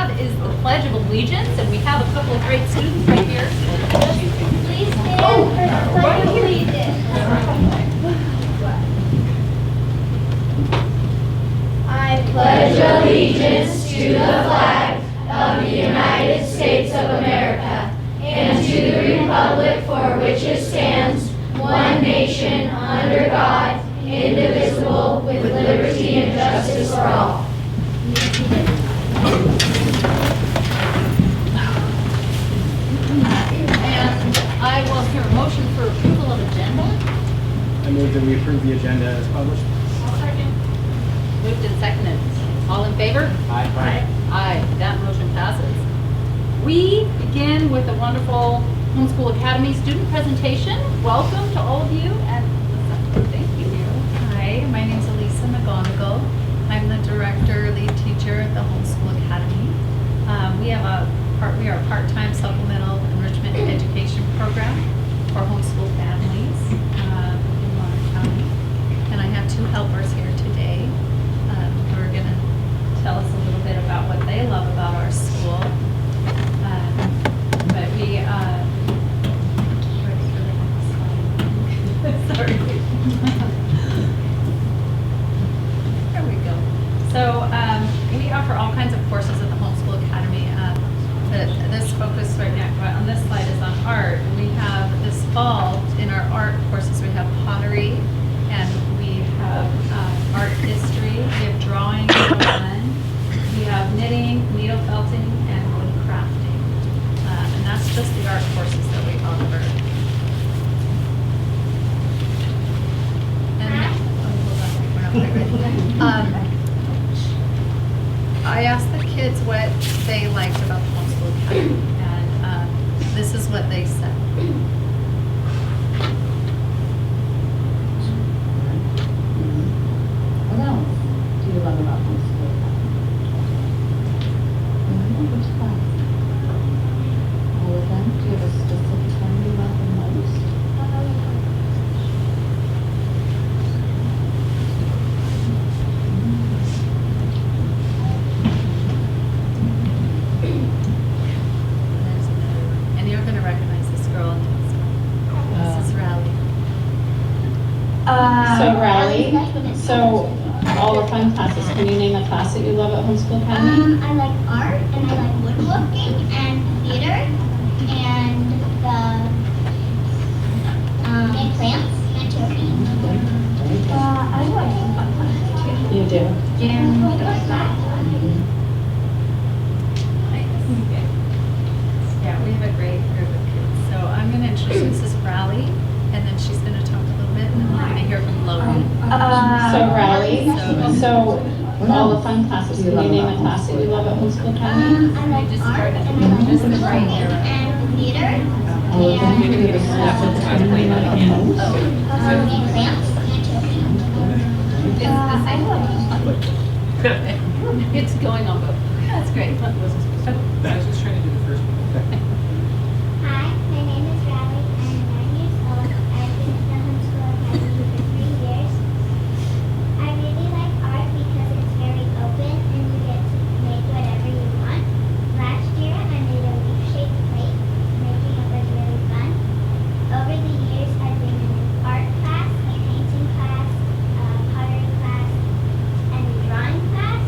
have is the Pledge of Allegiance, and we have a couple of great students right here. Please stand for the Pledge of Allegiance. I pledge allegiance to the flag of the United States of America and to the republic for which it stands, one nation, under God, indivisible, with liberty and justice for all. And I will hear a motion for approval of agenda. I move that we approve the agenda as published. I'll second. Moved and seconded. All in favor? Aye. Aye. That motion passes. We begin with a wonderful Homeschool Academy student presentation. Welcome to all of you, and thank you. Hi, my name is Elisa McGonigal. I'm the director, lead teacher at the Homeschool Academy. We are a part-time supplemental enrichment education program for homeschool families in Monterey County. And I have two helpers here today who are going to tell us a little bit about what they love about our school. But we, ready for the next slide? Sorry. There we go. So we offer all kinds of courses at the Homeschool Academy. This focus right now on this slide is on art. We have this fall in our art courses we have pottery, and we have art history. We have drawing, we have knitting, needle felting, and wood crafting. And that's just the art courses that we offer. And hold on, we're not quite ready. I asked the kids what they liked about the Homeschool Academy, and this is what they said. What else do you love about Homeschool Academy? Which class? All of them? Do you have a specific one you love the most? And you're going to recognize this girl. This is Riley. So Riley, so all the fun classes, can you name a class that you love at Homeschool Academy? I like art, and I like woodworking, and theater, and and plants, and turkey. I like You do. Yeah, we have a great group of kids. So I'm going to introduce this Riley, and then she's going to talk a little bit, and then we're going to hear from Logan. So Riley, so all the fun classes, can you name a class that you love at Homeschool Academy? I like Just art, started. and I like Just woodworking, right here. and theater, and And plants, and turkey. It's the same. It's going on both. That's great. I was just trying to do the first one. Hi, my name is Riley. I'm 9 years old. I've been at the Homeschool Academy for 3 years. I really like art because it's very open and you get to make whatever you want. Last year, I made a leaf-shaped plate. Making it was really fun. Over the years, I've been in an art class, a painting class, a pottery class, and a drawing class.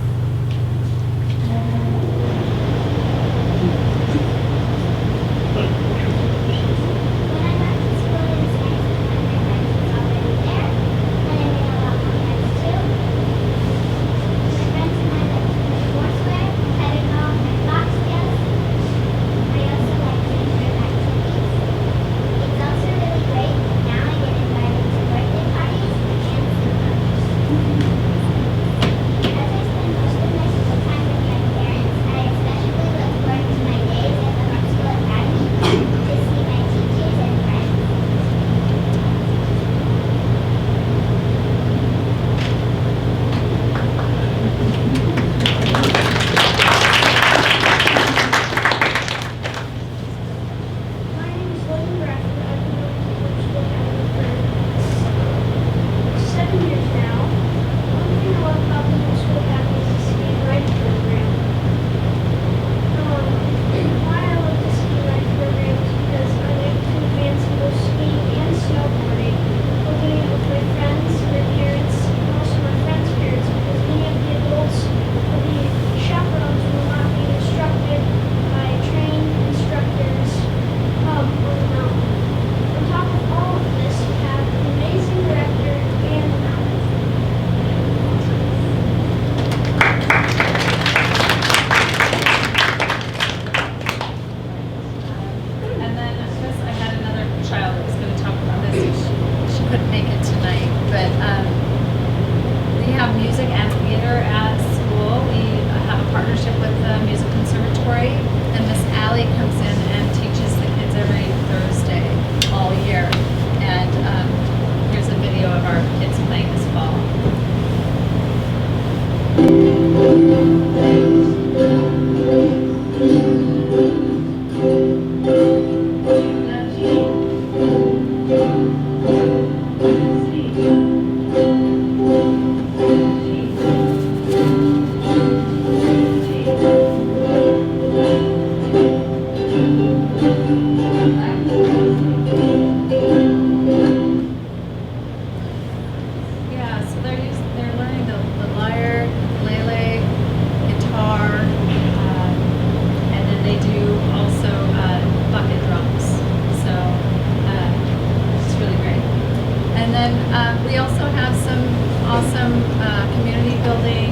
awesome community building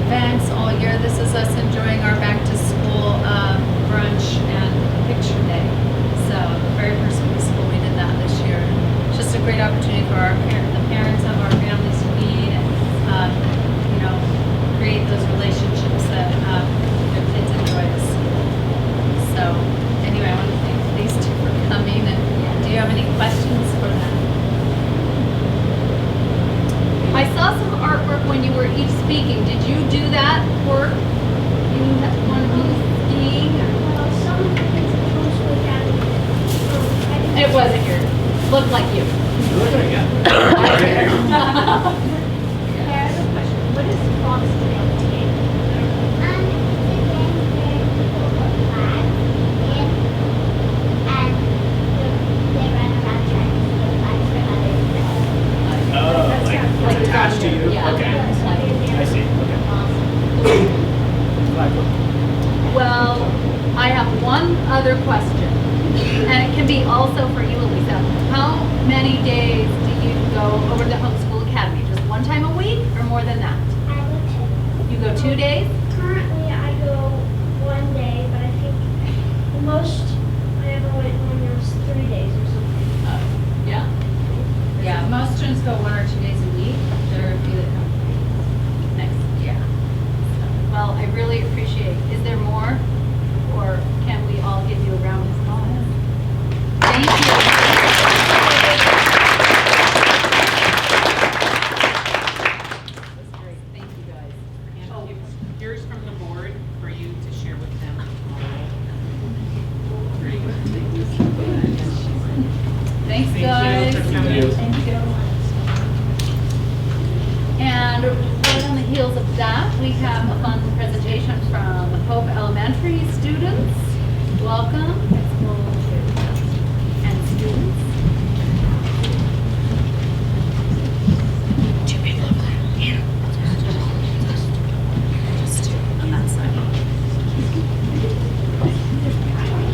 events all year. This is us enjoying our back to school brunch and picture day. So the very first week of school we did that this year. It's just a great opportunity for the parents of our families to meet and create those relationships that their kids enjoy at school. So anyway, I want to thank these two for coming. And do you have any questions for them? I saw some artwork when you were each speaking. Did you do that work in one of these skiing? Well, some of the kids at homeschool academy, It wasn't yours. Looked like you. I have a question. What is Foxtail game? It's a game where people put flags in and they run around trying to steal flags from others. Oh, like it's attached to you? Yeah. Okay. I see, okay. Flag football. Well, I have one other question, and it can be also for you, Elisa. How many days do you go over to the homeschool academy? Just one time a week, or more than that? I go to. You go 2 days? Currently, I go 1 day, but I think the most I ever went when there was 3 days or something. Yeah. Yeah, most students go 1 or 2 days a week. There are a few that come next year. So, well, I really appreciate. Is there more, or can we all give you a round of applause? Thank you. That's great. Thank you, guys. And here's from the board for you to share with them. Great. Thanks, Thank you guys. for coming. Thank you. And right on the heels of that, we have a fun presentation from Hope Elementary students. Welcome. And students.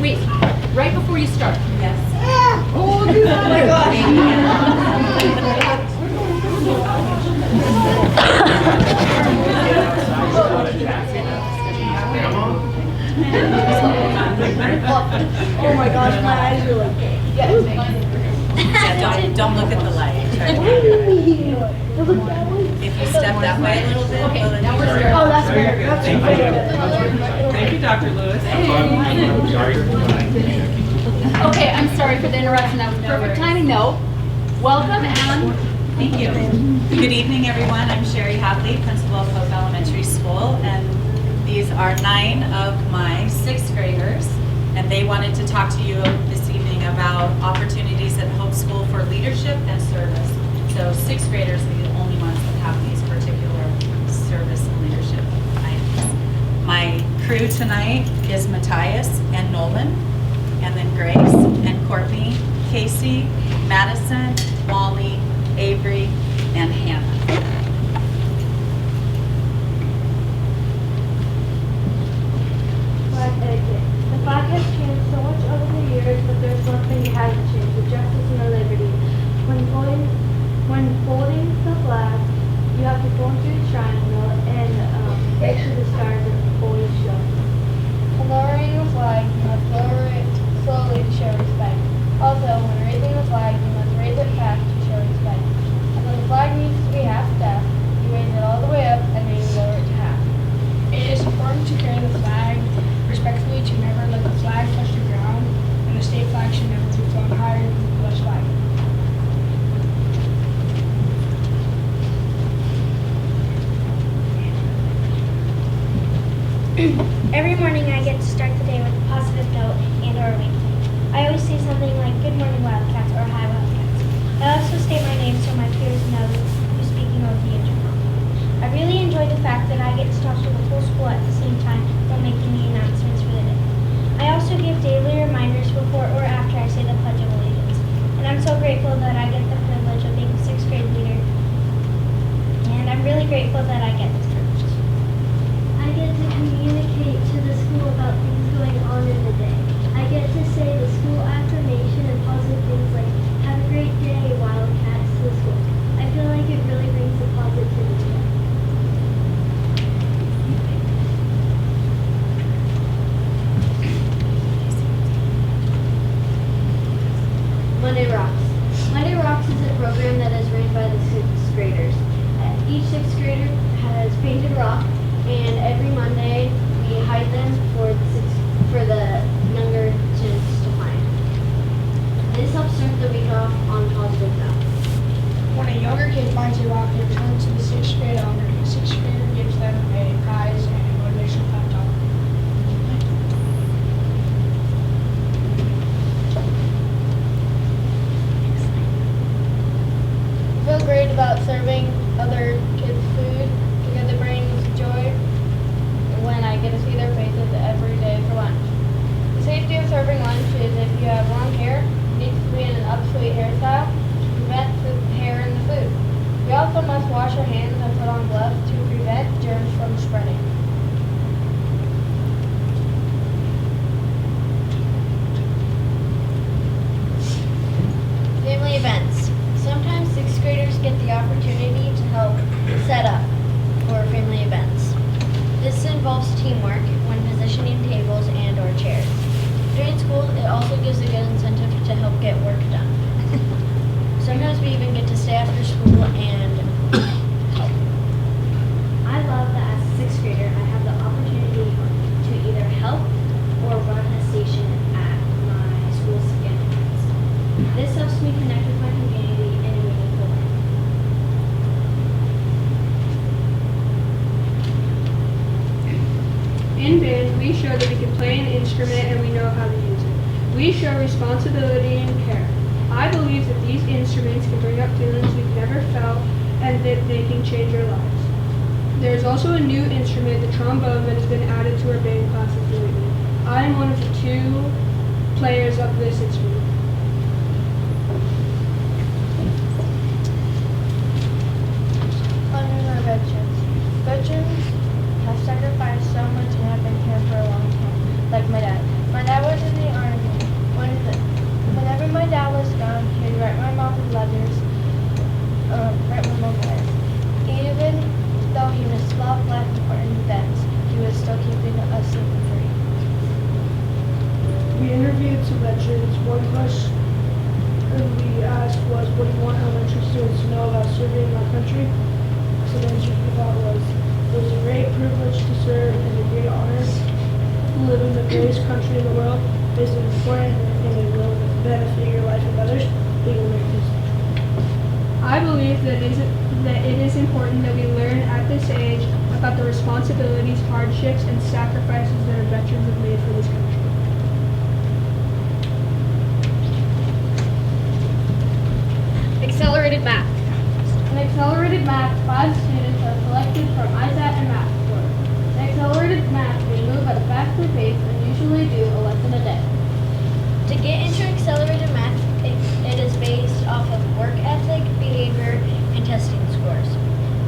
Wait, right before you start. Yes. Oh my Oh my gosh, my eyes are like, Yeah, don't look at the light. If you step that way a little bit. Okay, now we're starting. oh, that's better. That's Thank better. Thank you, Dr. Lewis. Okay, I'm sorry for the interruption. That was perfect timing, though. Welcome, and Thank you. Good evening, everyone. I'm Sherry Hapley, principal of Hope Elementary School, and these are 9 of my 6th graders, and they wanted to talk to you this evening about opportunities at Hope School for leadership and service. So 6th graders are the only ones that have these particular service and leadership items. My crew tonight is Matthias and Nolan, and then Grace and Courtney, Casey, Madison, Molly, Avery, and Hannah. Flag etiquette. The flag has changed so much over the years, but there's one thing it hasn't changed: the justice and the liberty. When folding the flag, you have to fold through the triangle and make sure the stars are always shown. When lowering the flag, you must lower it slowly to show respect. Also, when raising the flag, you must raise it fast to show respect. And when the flag needs to be half staff, you raise it all the way up and then you lower it to half. It is important to carry the flag respectfully, to never let the flag touch the ground, and the state flag should never be flown higher than the U.S. flag. Every morning I get to start the day with a positive note and or a wink. I always say something like, "Good morning, Wildcats," or "Hi, Wildcats." I also state my name so my peers know who's speaking over the intercom. I really enjoy the fact that I get to talk to the whole school at the same time while making the announcements for the day. I also give daily reminders before or after I say the Pledge of Allegiance. And I'm so grateful that I get the privilege of being a 6th grade leader. And I'm really grateful that I get this privilege. I get to communicate to the school about things going on in the day. I get to say the school affirmation and positive things like, "Have a great day, Wildcats," to the school. I feel like it really brings the positivity instrument and we know how to use it. We show responsibility and care. I believe that these instruments can bring up feelings we've never felt and that they can change our lives. There is also a new instrument, the trombone, that has been added to our band classes lately. I am one of the 2 players of this instrument. Honoring our veterans. Veterans have sacrificed so much and have been here for a long time, like my dad. My dad was in the army. Whenever my dad was gone, he would write my mom letters, Even though he missed love, life, important events, he was still keeping us safe and free. We interviewed some veterans. One question we asked was, what do you want elementary students to know about serving our country? So the answer we got was, it was a great privilege to serve and a great honor. Living in the greatest country in the world is important and it will benefit your life and others. Being Americans. I believe that it is important that we learn at this age about the responsibilities, hardships, and sacrifices that our veterans have made for this country. Accelerated math. In accelerated math, 5 students are selected from ISAT and math course. In accelerated math, we move at a faster pace and usually do a lesson a day. To get into accelerated math, it is based off of work ethic, behavior, and testing scores.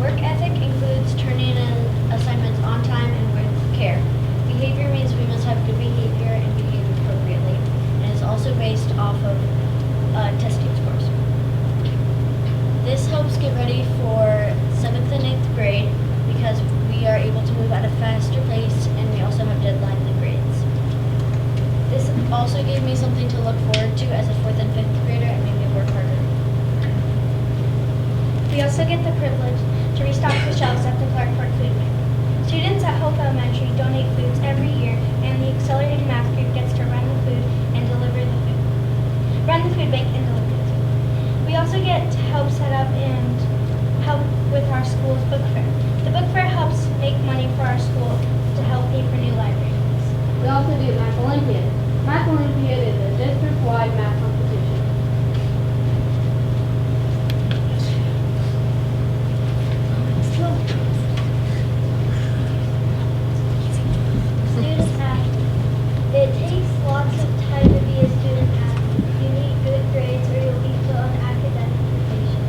Work ethic includes turning in assignments on time and with care. Behavior means we must have good behavior and behave appropriately, and is also based off of testing scores. This helps get ready for 7th and 8th grade because we are able to move at a faster pace and we also have deadline grades. This also gave me something to look forward to as a 4th and 5th grader and made me work harder. We also get the privilege to restock the shelves at the Clark Park Food Bank. Students at Hope Elementary donate foods every year, and the accelerated math group gets to run the food and deliver the food. Run the food bank and deliver the food. We also get to help set up and help with our school's book fair. The book fair helps make money for our school to help pay for new libraries. We also do Math Olympiad. Math Olympiad is a district-wide math competition. Student athlete. It takes lots of time to be a student athlete. You need good grades or you'll be put on academic probation.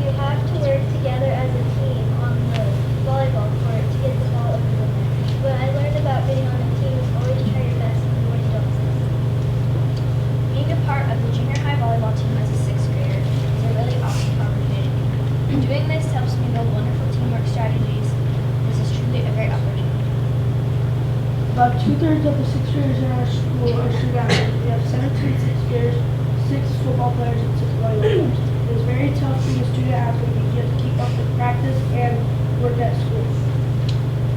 You have to work together as a team on the volleyball court to get the ball over the net. What I learned about being on a team is always try your best and always don't succeed. Being a part of the junior high volleyball team as a 6th grader is a really awesome opportunity. Doing this helps me build wonderful teamwork strategies. This is truly a great opportunity. About 2/3 of the 6th graders in our school are student athletes. We have 17 6th graders, 6 football players, and 6 volleyball players. It is very tough being a student athlete because you have to keep up with practice and work at school.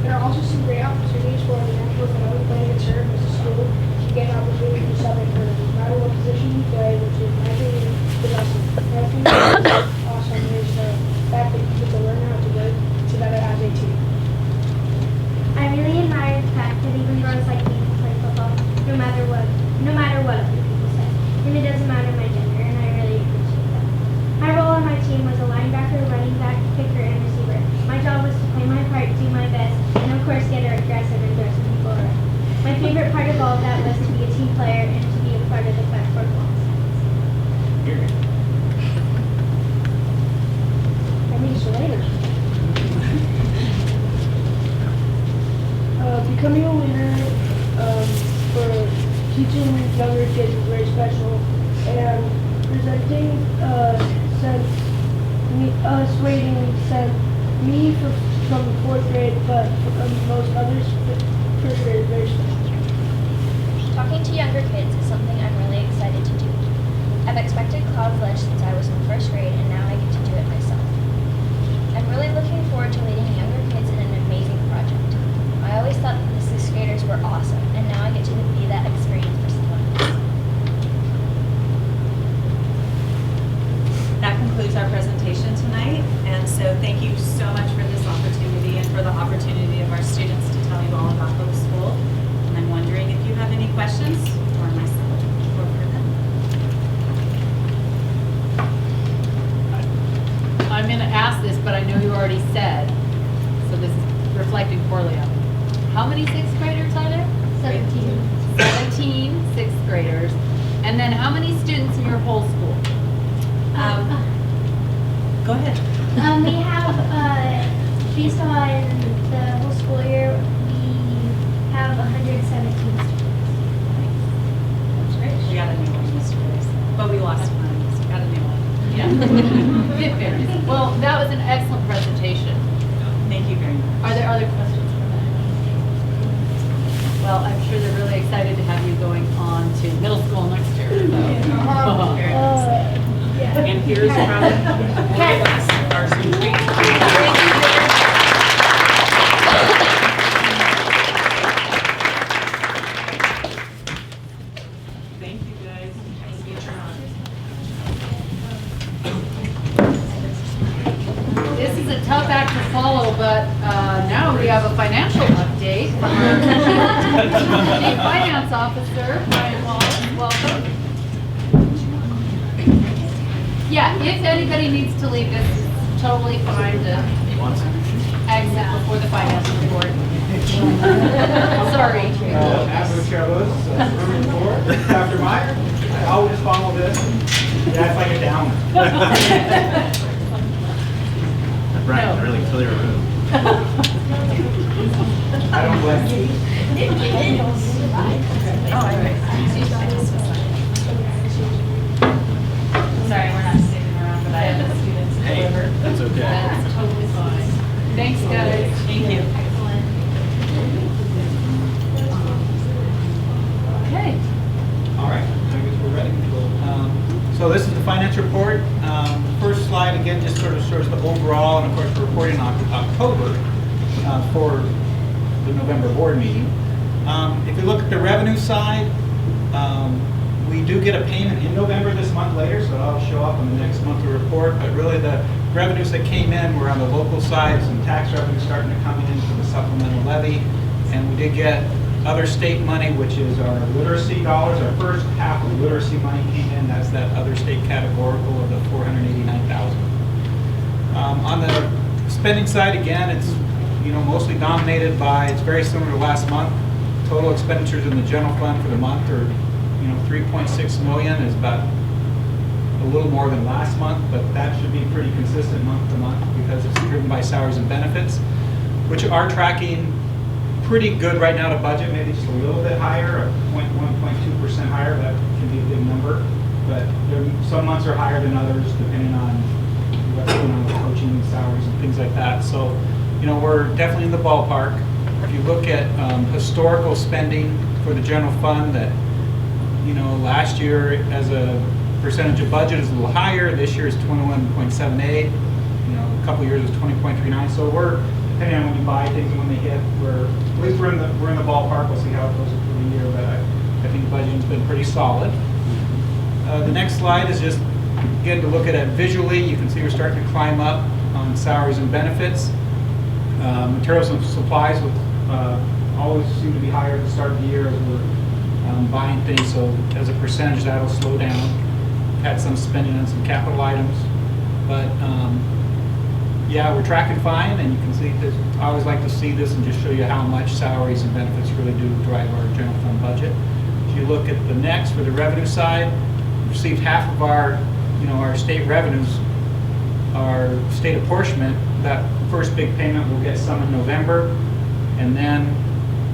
There are also some great opportunities for the national family playing and serve as a school. You get an opportunity to sub for no matter what position you play, which is my opinion the best. My opinion is awesome is the fact that you get to learn how to work together as a team. I really admire the fact that even girls like me can play football, no matter what other people say. And it doesn't matter my gender, and I really appreciate that. My role on my team was a linebacker, running back, kicker, and receiver. My job was to play my part, do my best, and of course get aggressive and throw some people around. My favorite part of all of that was to be a team player and to be a part of the Clark Park Wolves. I mean, so later. Becoming a leader for teaching younger kids is very special, and presenting sent me from 4th grade, but most others 1st grade is very special. Talking to younger kids is something I'm really excited to do. I've expected cloud flash since I was in 1st grade, and now I get to do it myself. I'm really looking forward to leading younger kids in an amazing project. I always thought that the 6th graders were awesome, and now I get to be that experience for someone else. That concludes our presentation tonight, and so thank you so much for this opportunity and for the opportunity of our students to tell you all about the school. And I'm wondering if you have any questions I'm gonna ask this, but I know you already said, so this is reflecting poorly on me. How many sixth graders are there? 17. 17 sixth graders. And then how many students in your whole school? Go ahead. We have, based on the whole school year, we have 117 students. That's great. We got a new one yesterday, but we lost one, so we got a new one. Yeah. Good parents. Well, that was an excellent presentation. Thank you very much. Are there other questions from anyone? Well, I'm sure they're really excited to have you going on to middle school next year. So. Very excited. And here's from our senior. Thank you, guys. This is a tough act to follow, but now we have a financial update from our Chief Finance Officer, Brian Wallace. Welcome. Yeah, if anybody needs to leave, this is totally fine to exit before the finance report. Sorry. After Chair Lewis, moving forward, Dr. Meyer, I always follow this. Yeah, it's like a downer. Brian, really clear room. I don't blame you. Sorry, we're not sitting around, but I have the students Hey, deliver. that's okay. That's totally fine. Thanks, guys. Thank you. Okay. All right, I guess we're ready. So this is the finance report. First slide, again, just sort of shows the overall, and of course, we're reporting on October for the November board meeting. If you look at the revenue side, we do get a payment in November this month later, so that'll show up on the next monthly report. But really, the revenues that came in were on the local side, some tax revenues starting to come in for the supplemental levy, and we did get other state money, which is our literacy dollars. Our first half of literacy money came in. That's that other state categorical of the $489,000. On the spending side, again, it's mostly dominated by. It's very similar to last month. Total expenditures in the general fund for the month are 3.6 million, is about a little more than last month, but that should be pretty consistent month to month because it's driven by salaries and benefits, which are tracking pretty good right now to budget, maybe just a little bit higher, 1.2% higher. That can be a big number, but some months are higher than others depending on what's going on with coaching and salaries and things like that. So, we're definitely in the ballpark. If you look at historical spending for the general fund, that last year as a percentage of budget is a little higher. This year is 21.78. A couple years is 20.39. So we're, depending on when you buy things and when they hit, at least we're in the ballpark. We'll see how it goes through the year, but I think budgeting's been pretty solid. The next slide is just again to look at it visually. You can see we're starting to climb up on salaries and benefits. Materials and supplies would always seem to be higher at the start of the year as we're buying things, so as a percentage that'll slow down. We've had some spending on some capital items, but yeah, we're tracking fine, and you can see this. I always like to see this and just show you how much salaries and benefits really do drive our general fund budget. If you look at the next for the revenue side, we received half of our state revenues, our state apportionment. That first big payment we'll get some in November, and then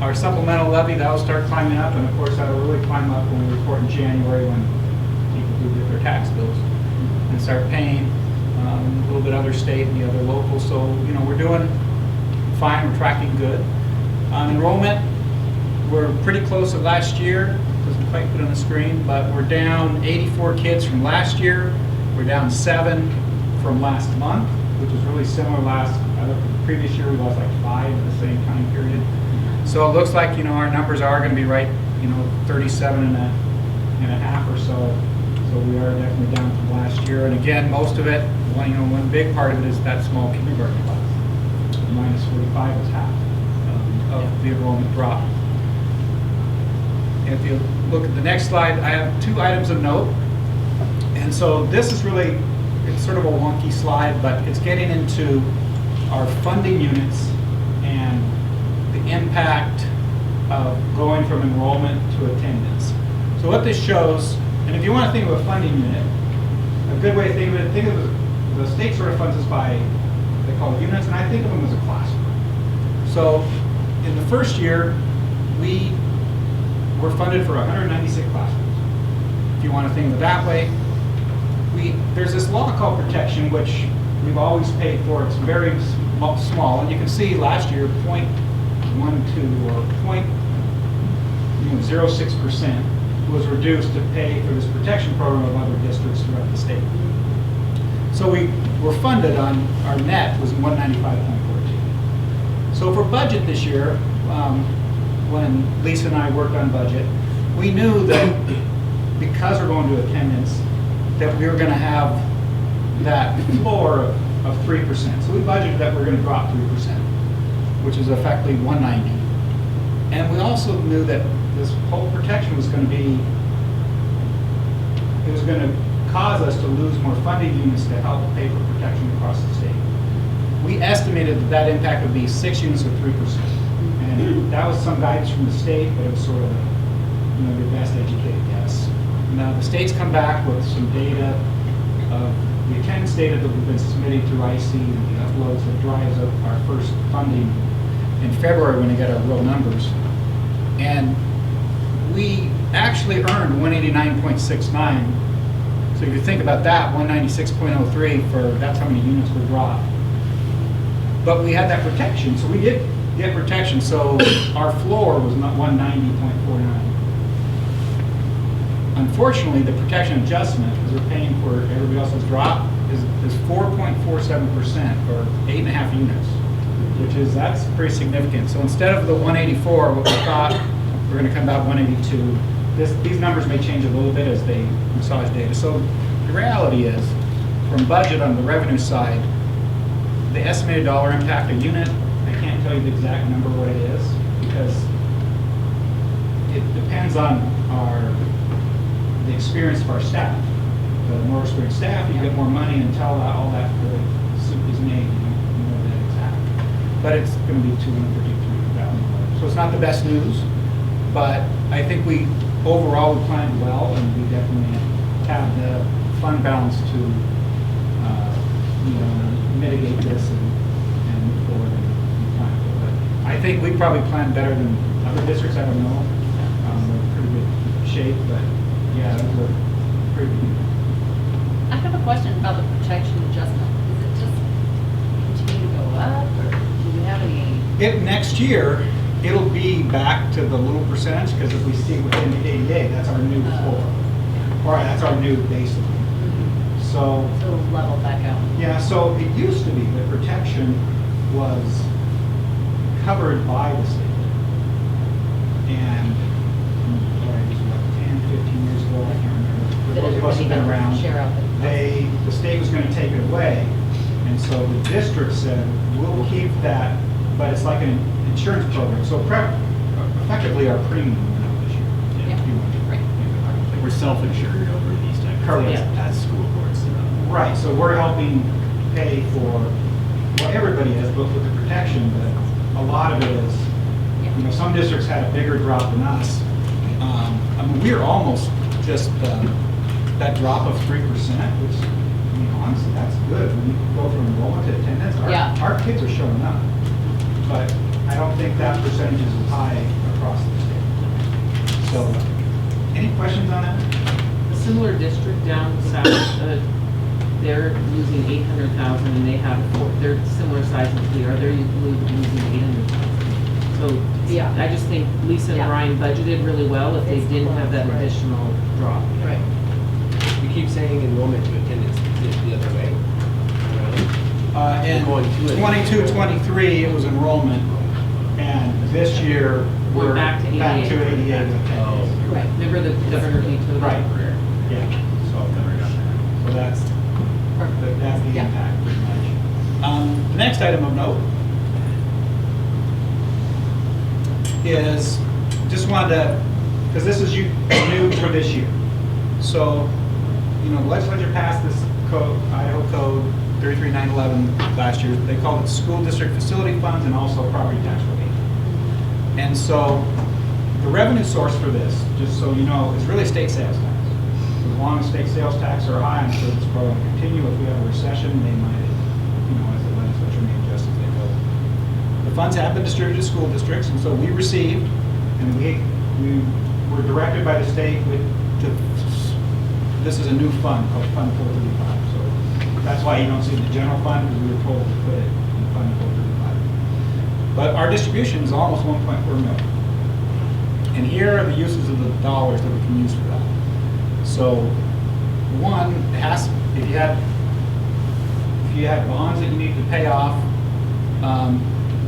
our supplemental levy, that'll start climbing up, and of course that'll really climb up when we report in January when people do get their tax bills and start paying a little bit other state and the other local. So we're doing fine, we're tracking good. On enrollment, we're pretty close to last year. Doesn't quite fit on the screen, but we're down 84 kids from last year. We're down 7 from last month, which is really similar. The previous year we lost like 5 at the same time period. So it looks like our numbers are going to be right, 37 and a half or so. So we are definitely down from last year. And again, most of it, one big part of it is that small kindergarten class. Minus 45 is half of the enrollment drop. And if you look at the next slide, I have 2 items of note. And so this is really it's sort of a wonky slide, but it's getting into our funding units and the impact of going from enrollment to attendance. So what this shows, and if you want to think of a funding unit, a good way to think of it, think of the state sort of funds us by, they call it units, and I think of them as a classroom. So in the first year, we were funded for 196 classrooms. If you want to think of it that way, there's this law called protection, which we've always paid for. It's very small, and you can see last year 0.12 or 0.06% was reduced to pay for this protection program of other districts throughout the state. So we were funded on, our net was 195.14. So for budget this year, when Lisa and I worked on budget, we knew that because we're going to attendance, that we were going to have that floor of 3%. So we budgeted that we're going to drop 3%, which is effectively 190. And we also knew that this whole protection was going to be, it was going to cause us to lose more funding units to help pay for protection across the state. We estimated that that impact would be 6 units or 3%. And that was some guidance from the state, but it was sort of your best educated guess. Now the state's come back with some data, the attendance data that we've been submitting through IC and the uploads that drives up our first funding in February when we get our real numbers. And we actually earned 189.69. So if you think about that, 196.03 for, that's how many units were dropped. But we had that protection, so we did get protection. So our floor was not 190.49. Unfortunately, the protection adjustment, because we're paying for everybody else's drop, is 4.47% or 8.5 units, which is, that's pretty significant. So instead of the 184, what we thought we're going to come out 182, these numbers may change a little bit as they massage data. So the reality is, from budget on the revenue side, the estimated dollar impact a unit, I can't tell you the exact number what it is, because it depends on the experience of our staff. The more experienced staff, you get more money until all that really is made, you know that exact. But it's going to be $253,000. So it's not the best news, but I think we overall we planned well, and we definitely have the fund balance to mitigate this and move forward and plan for it. But I think we probably planned better than other districts. I don't know. We're in pretty good shape, but yeah, it was a pretty good. I have a question about the protection adjustment. Is it just continue to go up, or do we have any? Next year, it'll be back to the little percentage, because if we see within the ADA, that's our new floor, or that's our new baseline. So it'll level back out. Yeah. So it used to be that protection was covered by the state, and 10, 15 years ago, I can't remember. Those of us have been around. The state was going to take it away, and so the district said, we'll keep that, but it's like an insurance program. So effectively our premium went up this year. Yeah. Right. We're self-insured over these types of Correct. things as school boards. Right, so we're helping pay for, well, everybody is, but with the protection, but a lot of it is, some districts had a bigger drop than us. I mean, we're almost just that drop of 3%, which, honestly, that's good. When you go from enrollment to attendance, our kids are showing up. But I don't think that percentage is high across the state. So, any questions on that? A similar district down south, they're losing 800,000, and they have they're similar size as we are. They're losing 800,000. So yeah, I just think Lisa and Brian budgeted really well if they didn't have that additional drop. Right. You keep saying enrollment to attendance the other way. In 22-23, it was enrollment, and this year we're back to 88 with attendance. Right. Remember the governor vetoed Right. that? Yeah. So that's the impact pretty much. The next item of note is just wanted to, because this is new for this year. So, the legislature passed this Idaho Code 33911 last year. They called it school district facility funds and also property tax relief. And so the revenue source for this, just so you know, is really state sales tax. As long as state sales tax are high, I'm sure this is probably going to continue. If we have a recession, they might, as the legislature may adjust as they go. The funds have been distributed to school districts, and so we received, and we were directed by the state this is a new fund called Fund 435. So that's why you don't see the general fund, because we were told to put it in Fund 435. But our distribution is almost 1.4 million. And here are the uses of the dollars that we can use for that. So one, if you had bonds that you need to pay off,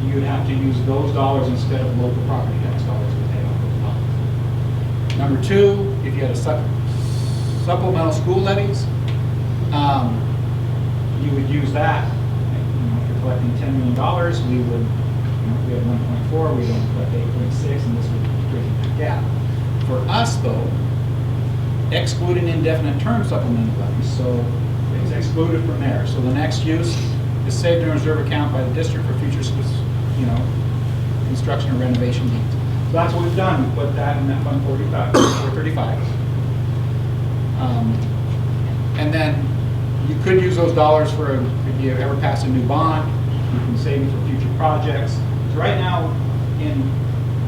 you'd have to use those dollars instead of local property tax dollars to pay off those bonds. Number two, if you had a supplemental school levies, you would use that. If you're collecting $10 million, we would, if we had 1.4, we'd only collect 8.6, and this would break that gap. For us, though, excluding indefinite term supplemental levies, so it's excluded from there. So the next use is saved in a reserve account by the district for future, construction or renovation needs. So that's what we've done. We put that in that Fund 435. And then you could use those dollars for if you ever pass a new bond, you can save it for future projects. So right now, in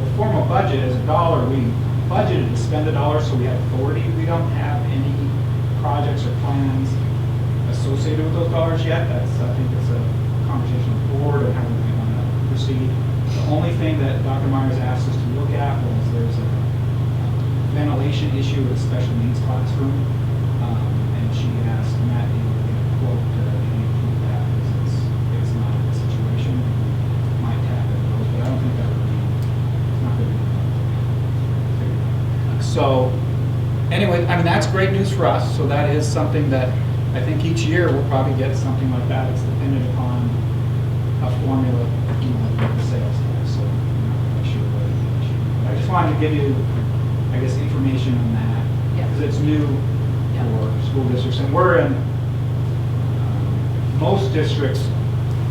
the formal budget as a dollar, we budgeted to spend a dollar, so we have authority. We don't have any projects or plans associated with those dollars yet. I think it's a conversation with the board and how we want to proceed. The only thing that Dr. Myers asked us to look at was there's a ventilation issue with a special needs classroom. And she asked Matt to get a quote to improve that because it's not a situation. Might tap it, but I don't think that would be, it's not going to be. So anyway, that's great news for us. So that is something that I think each year we'll probably get something like that. It's dependent upon a formula, like the sales tax. So I'm not really sure what it is. I just wanted to give you, I guess, information on that because it's new for school districts, and we're in. Most districts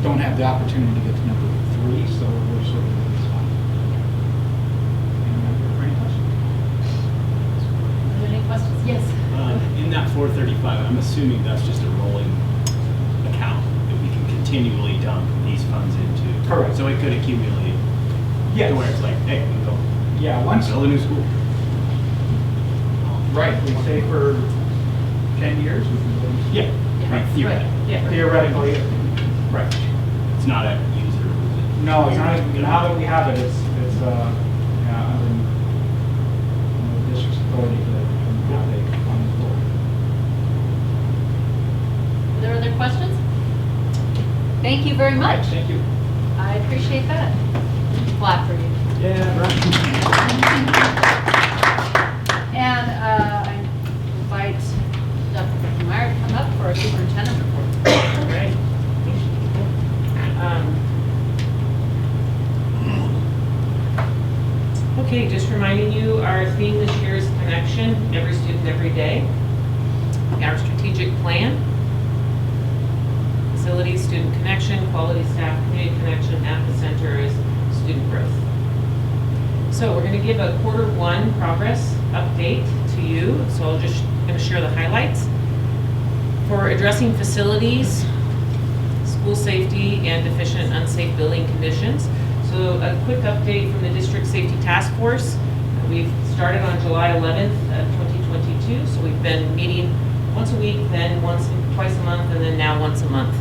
don't have the opportunity to get to number 3, so we're sort of in this one. Any questions? Any questions? Yes. In that 435, I'm assuming that's just a rolling account that we can continually dump these funds into. Correct. So it could accumulate. Yes. To where it's like, hey, we go. Yeah, once Build a new school. Right, we say for 10 years. We can build. Yeah. Right. Theoretically. Yeah. Theoretically, right. It's not a user. No, it's not. Now that we have it, it's under the district's authority to how they fund the board. Are there other questions? Thank you very much. Thank you. I appreciate that. Clap for you. Yeah, right. And I invite Dr. Meyer to come up for a superintendent report. All right. Okay, just reminding you, our theme this year is connection, every student, every day. Our strategic plan, facilities, student connection, quality staff, community connection, at the center is student growth. So we're going to give a Q1 progress update to you. So I'll just going to share the highlights. For addressing facilities, school safety, and deficient and unsafe building conditions. So a quick update from the District Safety Task Force. We've started on July 11th of 2022. So we've been meeting once a week, then twice a month, and then now once a month.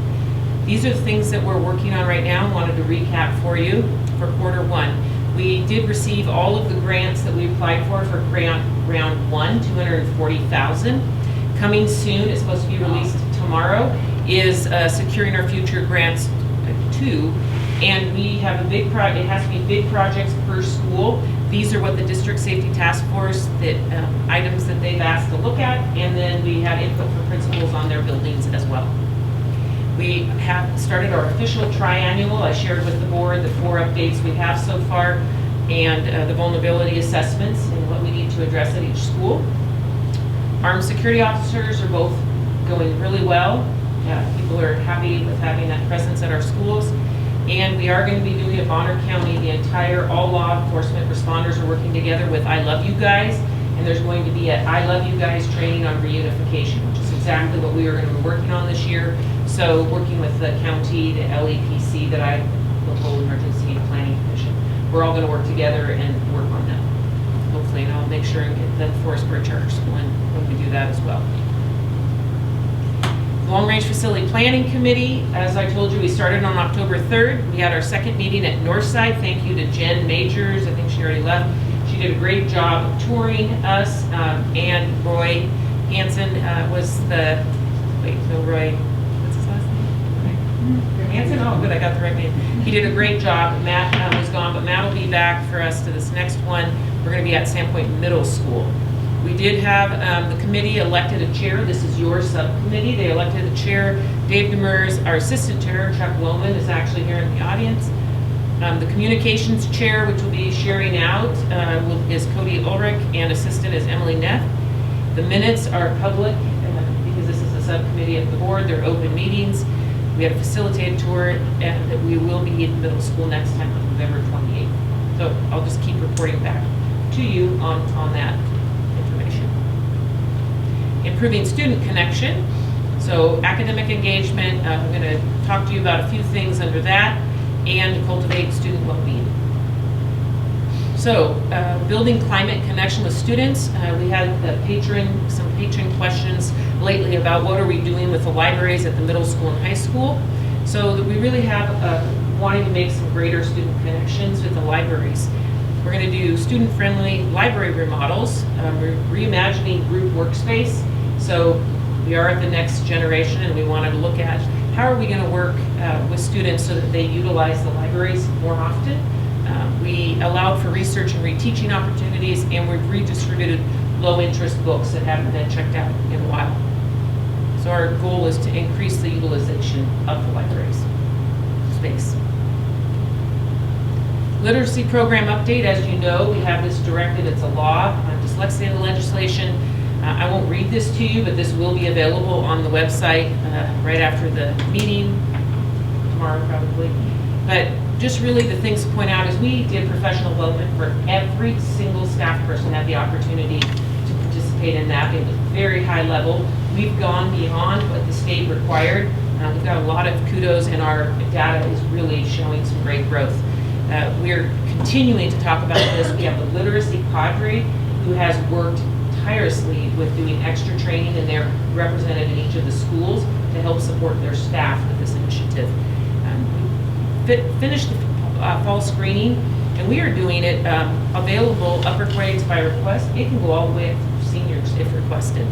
These are the things that we're working on right now. I wanted to recap for you for Q1. We did receive all of the grants that we applied for grant round 1, $240,000. Coming soon, it's supposed to be released tomorrow, is securing our future grants 2. And we have a big project, it has to be big projects per school. These are what the District Safety Task Force, items that they've asked to look at, and then we have input for principals on their buildings as well. We have started our official triannual. I shared with the board the 4 updates we have so far and the vulnerability assessments and what we need to address at each school. Armed security officers are both going really well. People are happy with having that presence at our schools. And we are going to be doing a Bonner County, all law enforcement responders are working together with I Love You Guys. And there's going to be a I Love You Guys training on reunification, which is exactly what we are going to be working on this year. So working with the county, the LEPC, Local Emergency Planning Commission, we're all going to work together and work on that. Hopefully, and I'll make sure and get the Forestburg Charter School in when we do that as well. Long Range Facility Planning Committee, as I told you, we started on October 3rd. We had our second meeting at Northside. Thank you to Jen Majors. I think she already left. She did a great job of touring us, and Roy Hansen was the, Roy, what's his last name? Hansen? Oh, good, I got the right name. He did a great job. Matt was gone, but Matt will be back for us to this next one. We're going to be at Sandpoint Middle School. We did have the committee elected a chair. This is your subcommittee. They elected a chair. Dave Demers, our assistant chair, Chuck Lohman, is actually here in the audience. The communications chair, which will be sharing out, is Cody Ulrich, and assistant is Emily Neff. The minutes are public because this is a subcommittee of the board. They're open meetings. We had a facilitated tour, and we will be in middle school next time on November 28th. So I'll just keep reporting back to you on that information. Improving student connection. So academic engagement, I'm going to talk to you about a few things under that, and cultivate student well-being. So building climate connection with students. We had some patron questions lately about what are we doing with the libraries at the middle school and high school. So that we really have wanting to make some greater student connections with the libraries. We're going to do student-friendly library remodels. We're reimagining group workspace. So we are at the next generation, and we wanted to look at how are we going to work with students so that they utilize the libraries more often. We allowed for research and reteaching opportunities, and we've redistributed low-interest books that haven't been checked out in a while. So our goal is to increase the utilization of the libraries space. Literacy program update. As you know, we have this directed, it's a law, dyslexia legislation. I won't read this to you, but this will be available on the website right after the meeting, tomorrow probably. But just really the things to point out is we did professional development for every single staff person had the opportunity to participate in that. It was very high level. We've gone beyond what the state required. We've got a lot of kudos, and our data is really showing some great growth. We're continuing to talk about this. We have the literacy cadre who has worked tirelessly with doing extra training, and they're represented in each of the schools to help support their staff with this initiative. We finished the fall screening, and we are doing it available upper grades by request. It can go all the way up to seniors if requested.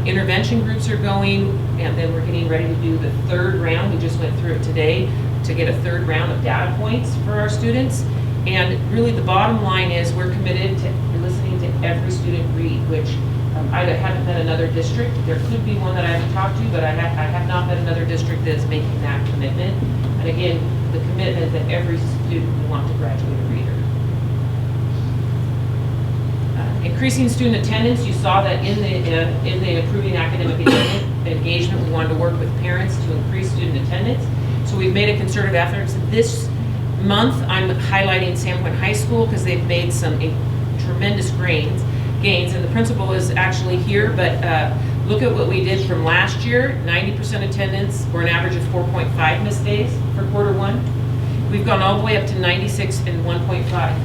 Intervention groups are going, and then we're getting ready to do the third round. We just went through it today to get a third round of data points for our students. And really the bottom line is we're committed to listening to every student read, which I haven't met another district. There could be one that I haven't talked to, but I have not met another district that is making that commitment. And again, the commitment that every student we want to graduate a reader. Increasing student attendance, you saw that in the improving academic engagement, we wanted to work with parents to increase student attendance. So we've made a concerted effort. This month, I'm highlighting Sandpoint High School because they've made some tremendous gains, and the principal is actually here, but look at what we did from last year, 90% attendance, or an average of 4.5 missed days for quarter one. We've gone all the way up to 96 and 1.5.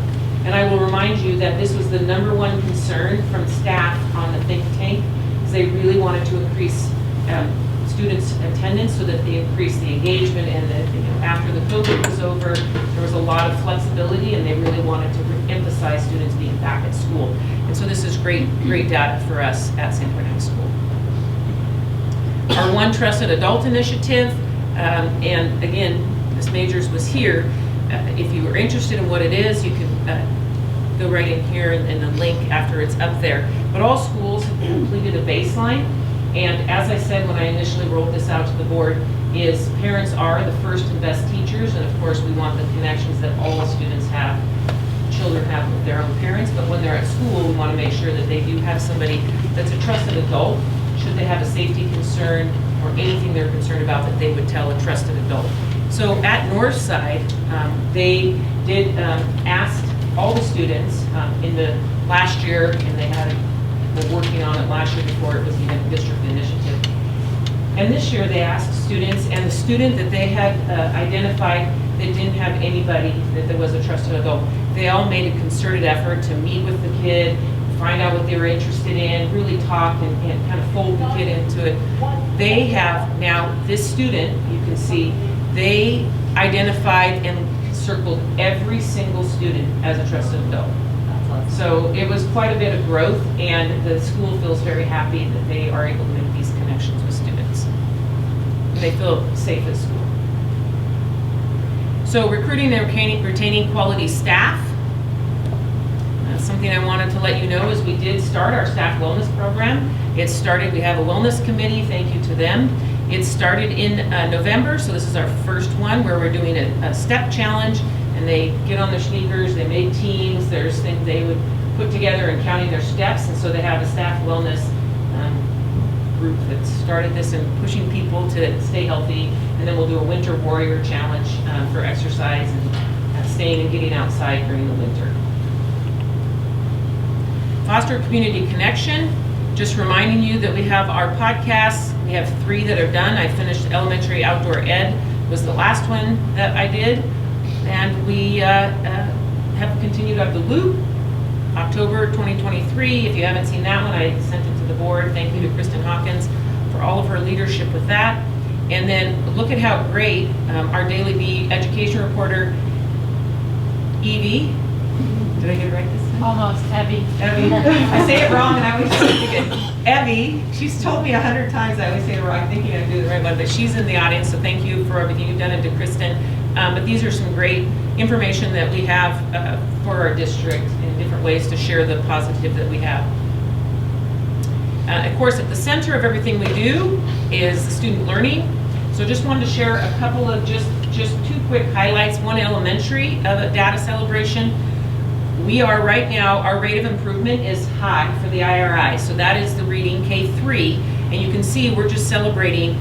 And I will remind you that this was the #1 concern from staff on the think tank, because they really wanted to increase students' attendance so that they increase the engagement, and that after the COVID was over, there was a lot of flexibility, and they really wanted to emphasize students being back at school. And so this is great data for us at Sandpoint High School. Our One Trusted Adult initiative, and again, Ms. Majors was here. If you are interested in what it is, you can go right in here in the link after it's up there. But all schools have completed a baseline. And as I said when I initially rolled this out to the board, is parents are the first and best teachers, and of course we want the connections that all students have, children have with their own parents, but when they're at school, we want to make sure that they do have somebody that's a trusted adult should they have a safety concern or anything they're concerned about, that they would tell a trusted adult. So at Northside, they did ask all the students in the last year, and were working on it last year before it was even a district initiative. And this year they asked students, and the student that they had identified that didn't have anybody, that there was a trusted adult, they all made a concerted effort to meet with the kid, find out what they were interested in, really talk and kind of fold the kid into it. They have now, this student, you can see, they identified and circled every single student as a trusted adult. So it was quite a bit of growth, and the school feels very happy that they are able to make these connections with students. They feel safe at school. So recruiting and retaining quality staff. Something I wanted to let you know is we did start our staff wellness program. It started, we have a wellness committee, thank you to them. It started in November, so this is our first one where we're doing a step challenge, and they get on their sneakers, they made teams, there's things they would put together and counting their steps, and so they have a staff wellness group that started this and pushing people to stay healthy, and then we'll do a winter warrior challenge for exercise and staying and getting outside during the winter. Foster community connection, just reminding you that we have our podcasts. We have 3 that are done. I finished elementary outdoor ed, was the last one that I did. And we have continued up the loop, October 2023. If you haven't seen that one, I sent it to the board. Thank you to Kristen Hawkins for all of her leadership with that. And then look at how great our Daily Bee education reporter, Evie, did I get it right this time? Almost, Abby. Evie. I say it wrong and I always think it. Evie, she's told me 100 times I always say it wrong, thinking I do the right one, but she's in the audience, so thank you for everything you've done, and to Kristen. But these are some great information that we have for our district in different ways to share the positive that we have. Of course, at the center of everything we do is student learning. So just wanted to share a couple of just 2 quick highlights. One elementary of a data celebration. We are right now, our rate of improvement is high for the IRI. So that is the reading K3. And you can see we're just celebrating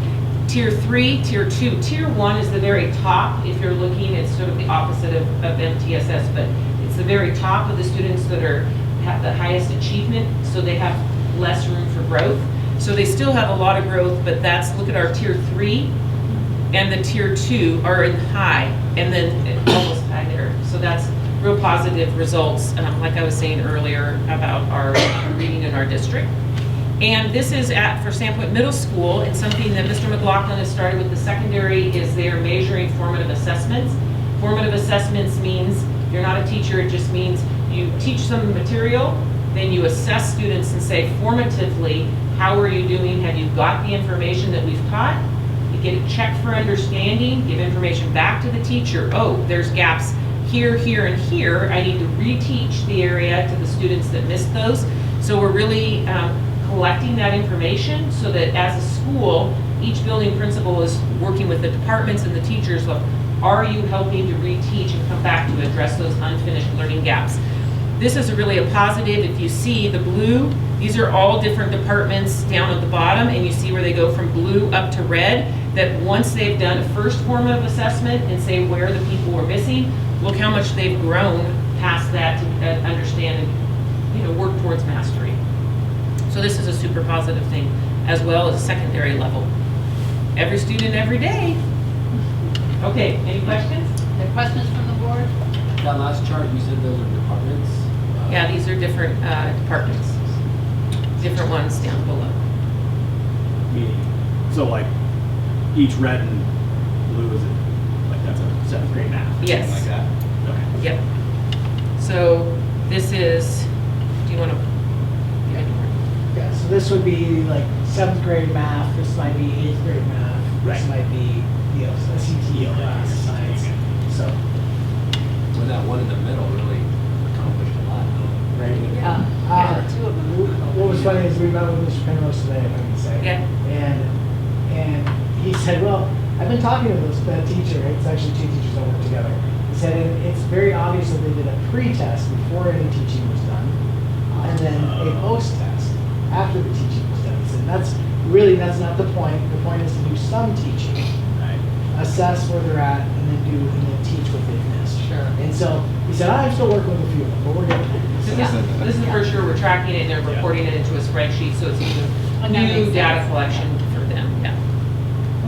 Tier 3, Tier 2. Tier 1 is the very top. If you're looking, it's sort of the opposite of MTSS, but it's the very top of the students that have the highest achievement, so they have less room for growth. So they still have a lot of growth, but look at our Tier 3 and the Tier 2 are in high, and then almost high there. So that's real positive results, like I was saying earlier about our reading in our district. And this is for Sandpoint Middle School. It's something that Mr. McLaughlin has started with the secondary, is they're measuring formative assessments. Formative assessments means, you're not a teacher, it just means you teach some material, then you assess students and say formatively, how are you doing? Have you got the information that we've taught? You get a check for understanding, give information back to the teacher. Oh, there's gaps here, here, and here. I need to reteach the area to the students that missed those. So we're really collecting that information so that as a school, each building principal is working with the departments and the teachers. Look, are you helping to reteach and come back to address those unfinished learning gaps? This is really a positive. If you see the blue, these are all different departments down at the bottom, and you see where they go from blue up to red, that once they've done a first formative assessment and say where the people were missing, look how much they've grown past that to understand and work towards mastery. So this is a super positive thing, as well as a secondary level. Every student, every day. Okay, any questions? Any questions from the board? That last chart, you said those are departments? Yeah, these are different departments. Different ones down below. Meaning, so like each red and blue is that's a 7th grade math? Yes. Like that? Okay. Yep. So this is, do you want to? Yeah, so this would be like 7th grade math, this might be 8th grade math, this might be, a CTE class, science, so. Well, that one in the middle really accomplished a lot, though. Right. Yeah. 2 of them. What was funny is we met with Mr. Penrose today, if I can say. Yeah. And he said, well, I've been talking to that teacher, it's actually 2 teachers that work together. He said it's very obvious that they did a pre-test before any teaching was done, and then a post-test after the teaching was done. He said really, that's not the point. The point is to do some teaching, Right. assess where they're at, and then teach what they've missed. Sure. And so he said, I'm still working with a few of them, but we're getting there. This is for sure, we're tracking it, they're Yeah. reporting it into a spreadsheet, so it's even And that makes new sense. data collection for them, yeah.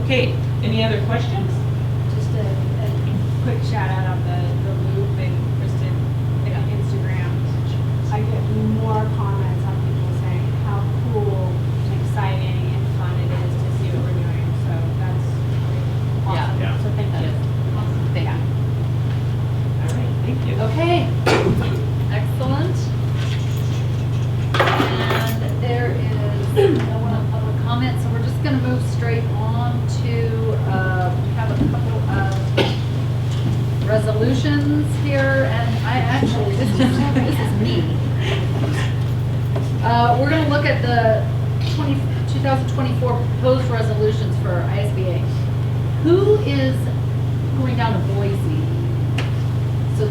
Okay, any other questions? Just a quick shout out on the loop and Kristen Instagram. I get more comments on people saying how cool and exciting and fun it is to see what we're doing. So that's awesome. Yeah. So thank That you. is awesome. Thank you. All right, thank you. Okay, excellent. And there is no one on public comment, so we're just gonna move straight on to, we have a couple of resolutions here, and I actually, this is me. We're gonna look at the 2024 proposed resolutions for ISBA. Who is going down to Boise? So,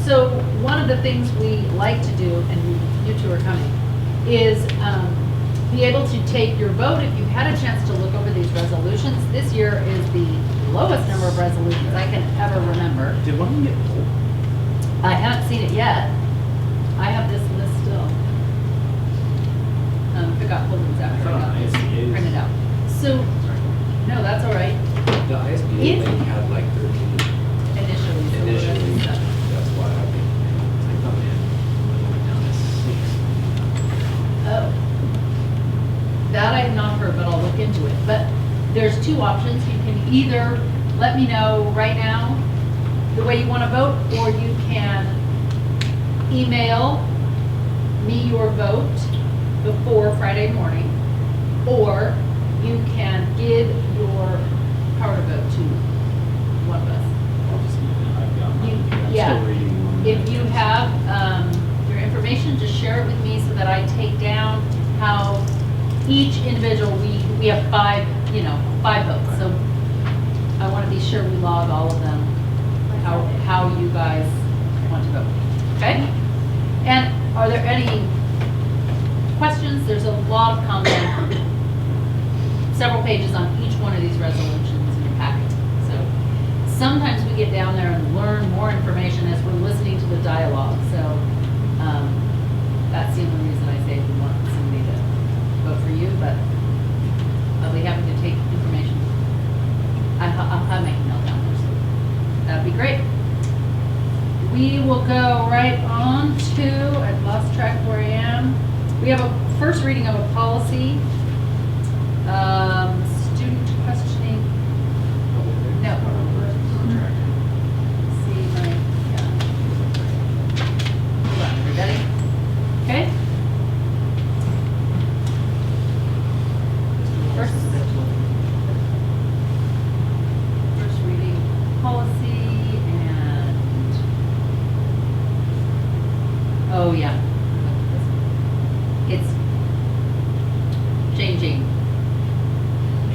so one of the things we like to do, and you two are coming, is be able to take your vote if you've had a chance to look over these resolutions. This year is the lowest number of resolutions I can ever remember. Did one of them get pulled? I haven't seen it yet. I have this list still. If it got pulled, it's after I got this printed out. So, no, that's all right. The ISBA If- thing had like 13 Initially. so initially. that's- That's why I think, I thought it went down to 6. Oh. That I've not heard, but I'll look into it. But there's two options. You can either let me know right now the way you want to vote, or you can email me your vote before Friday morning, or you can give your power to vote to one of us. I'll just, I've got mine. I'm Yeah. still reading one. If you have your information, just share it with me so that I take down how each individual, we have five votes. So I want to be sure we log all of them, how you guys want to vote. Okay? And are there any questions? There's a lot of content, several pages on each one of these resolutions in your packet. So sometimes we get down there and learn more information as we're listening to the dialogue. So that's the only reason I say we want somebody to vote for you, but I'll be happy to take information. I'll have my email down there, so that'd be great. We will go right on to, I've lost track where I am. We have a first reading of a policy, student questioning. No. See my, yeah. Hold on, everybody. Okay? First reading policy and, oh yeah. It's changing.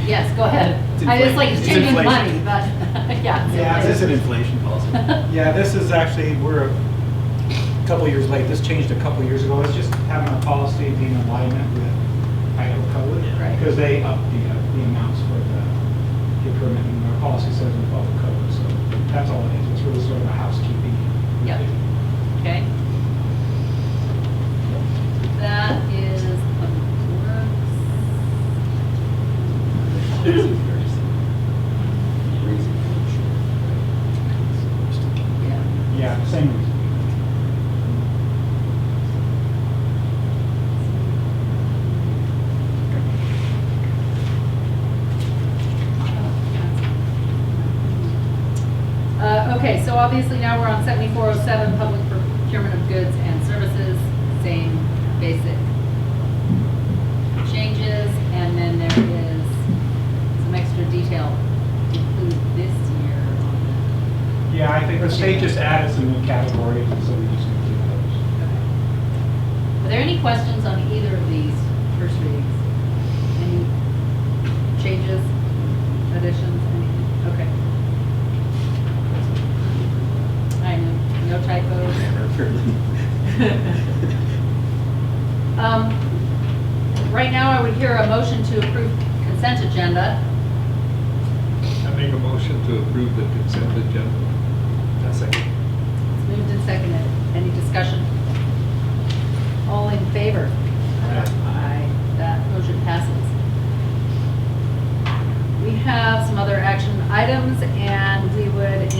Yes, go ahead. It's I was like, it's inflation. changing It's money, inflation. but, yeah. it's Yeah, Is this an inflation. inflation policy? Yeah, this is actually, we're a couple years late. This changed a couple years ago. It's just having a policy being in alignment with Idaho code. Right. Because they up the amounts for the permit, and our policy says we follow code. So that's all it is. It's really sort of a housekeeping. Yep. Okay. That is Public Works. Yeah. Yeah, same reason. Okay, so obviously now we're on 7407, public procurement of goods and services, same basic changes, and then there is some extra detail to include this year on the. Yeah, I think the state just added some new categories, and so we just include those. Are there any questions on either of these first readings? Any changes, additions, anything? Okay. I know, no typos. right now I would hear a motion to approve consent agenda. I make a motion to approve the consent agenda. Second. It's moved and seconded. Any discussion? All in favor? Aye. That motion passes. We have some other action items, and we would,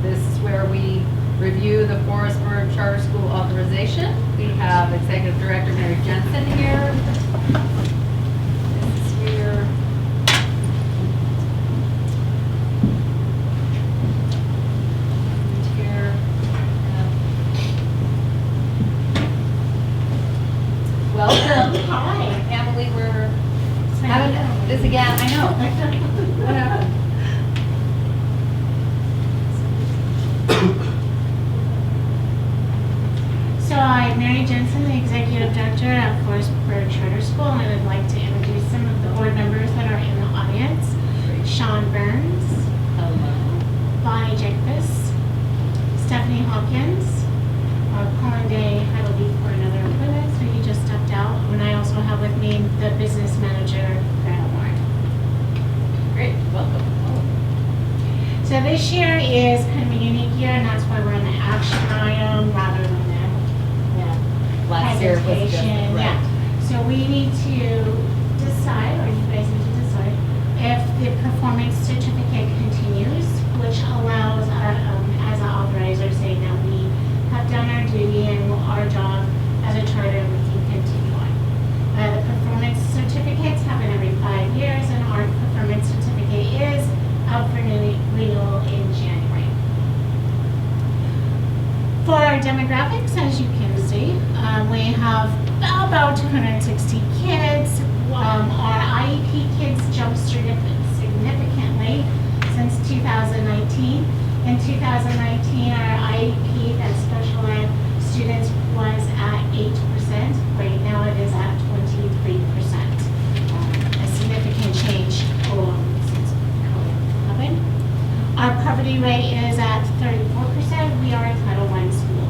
this is where we review the Forestburg Charter School authorization. We have Executive Director Mary Jensen here. This is here. And here. Welcome. Hi. I can't believe we're having this again. I know. What happened? So I'm Mary Jensen, the Executive Director at Forestburg Charter School, and I would like to introduce some of the board members that are in the audience. Sean Burns. Hello. Bonnie Jacobus. Stephanie Hawkins. Colin Day had to leave for another appointment, so he just stepped out. And I also have with me the business manager, Greta Warren. Great, welcome. So this year is kind of a unique year, and that's why we're in the action item rather than the Last year was just, presentation. right. Yeah. So we need to decide, or you guys need to decide, if the performance certificate continues, which allows our, as an authorizer, saying that we have done our duty and our job as a charter, we can continue on. The performance certificates happen every 5 years, and our performance certificate is up for renewal in January. For our demographics, as you can see, we have about 260 kids. Our IEP kids jumped significantly since 2019. In 2019, our IEP, that special ed students, was at 8%. Right now it is at 23%. A significant change since COVID. Our poverty rate is at 34%. We are a Title I school.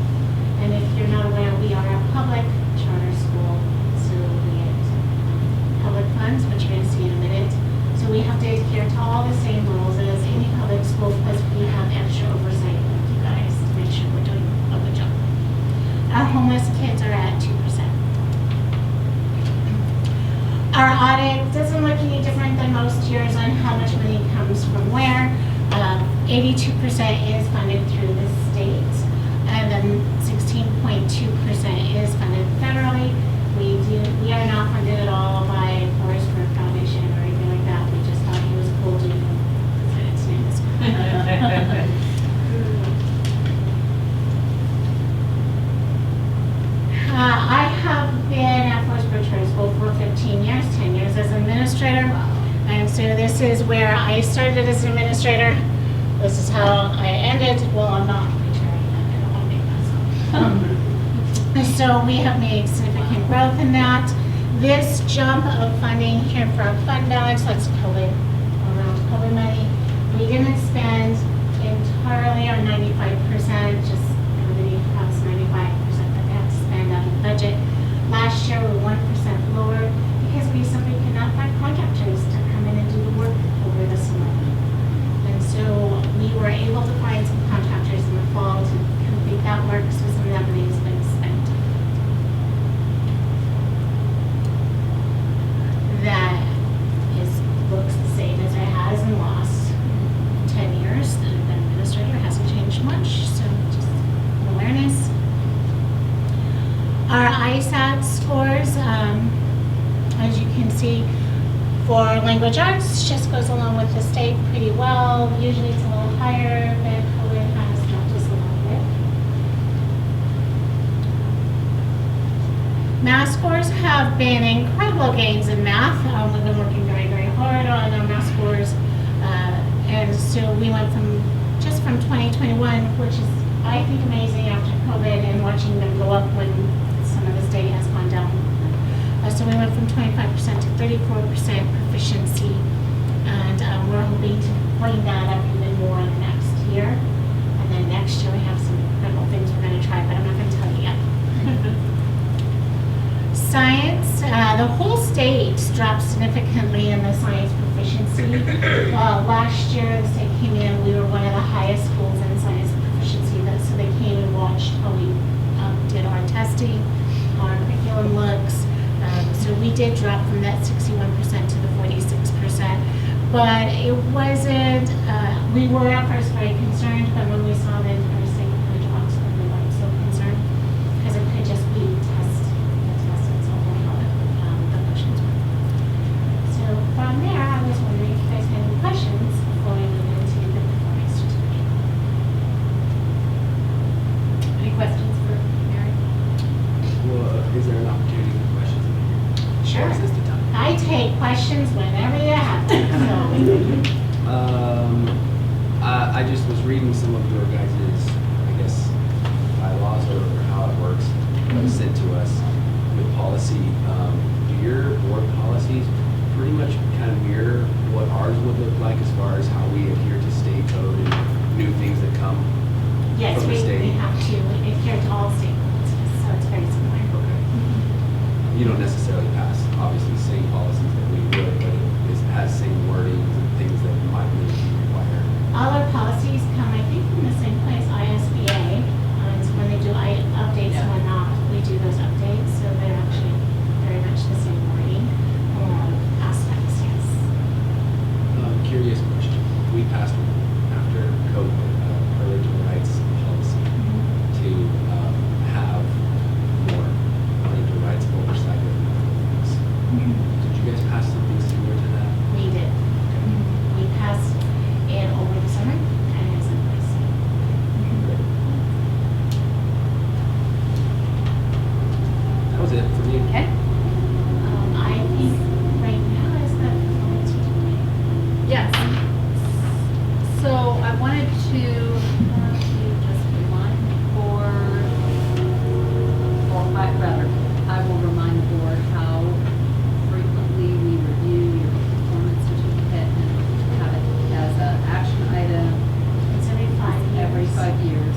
And if you're not aware, we are a public charter school, so we get public funds, which you're going to see in a minute. So we have to adhere to all the same rules as any public school, because we have extra oversight with you guys to make sure we're doing a good job. Our homeless kids are at 2%. Our audit doesn't look any different than most years on how much money comes from where. 82% is funded through the state, and then 16.2% is funded federally. We are not funded at all by Forestburg Foundation or anything like that. We just thought he was cool to put its name this I have been at Forestburg Charter School for 15 years, 10 years as administrator. And so this is where I started as an administrator. This is how I ended. Well, I'm not retiring yet. I don't want to make myself. So we have made significant growth in that. This jump of funding here for our fund balance, that's COVID, around COVID money. We didn't spend entirely our 95%, just everybody has 95% that they have to spend out of the budget. Last year we were 1% lower because we simply could not find contractors to come in and do the work over the summer. And so we were able to find some contractors in the fall to complete that work, so some of that money has been spent. That looks the same as it has in the last 10 years. The administrator hasn't changed much, so just awareness. Our ISAT scores, as you can see, for language arts, just goes along with the state pretty well. Usually it's a little higher, but COVID has dropped us a little bit. Math scores have been incredible gains in math. We've been working very, very hard on our math scores. And so we went from 2021, which is, I think, amazing after COVID and watching them go up when some of the state has gone down. So we went from 25% to 34% proficiency, and we're hoping to bring that up even more in the next year. And then next year we have some incredible things we're going to try, but I'm not going to tell you yet. Science, the whole state dropped significantly in the science proficiency. Last year, the state came in, we were one of the highest schools in science proficiency, so they came and watched how we did our testing, our curriculum looks. So we did drop from that 61% to the 46%, but it wasn't, we were at first very concerned, but when we saw the entire state kind of dropped, we weren't so concerned, because it could just be the test that's all how the questions were. So from there, I was wondering if you guys had any questions before we move into the performance certificate. Any questions for Mary? Well, is there an opportunity for questions in here? Sure. Or is this the time? I take questions whenever you have them, so. I just was reading some of your guys', I guess, bylaws or how it works that was sent to us with policy. Do your board policies pretty much kind of mirror what ours would look like as far as how we adhere to state code and new things that come Yes, from the we state? have to adhere to all state codes, so it's very similar. Okay. You don't necessarily pass, obviously, the same policies that we would, but it has same wordings and things that might be required. All our policies come, I think, from the same place, ISBA. So when they do updates and whatnot, we do those updates, so they're actually very much the same wording aspects, yes. Curious question. We passed after COVID, parental rights policy to have more parental rights oversight of things. Did you guys pass something similar to that? We did. We passed it over the summer, and it's in place. That was it for me. Okay. I think right now is the performance certificate. Yes. So I wanted to just remind the board, or I will remind the board how frequently we review your performance certificate and have it as an action item. It's every 5 years. Every 5 years.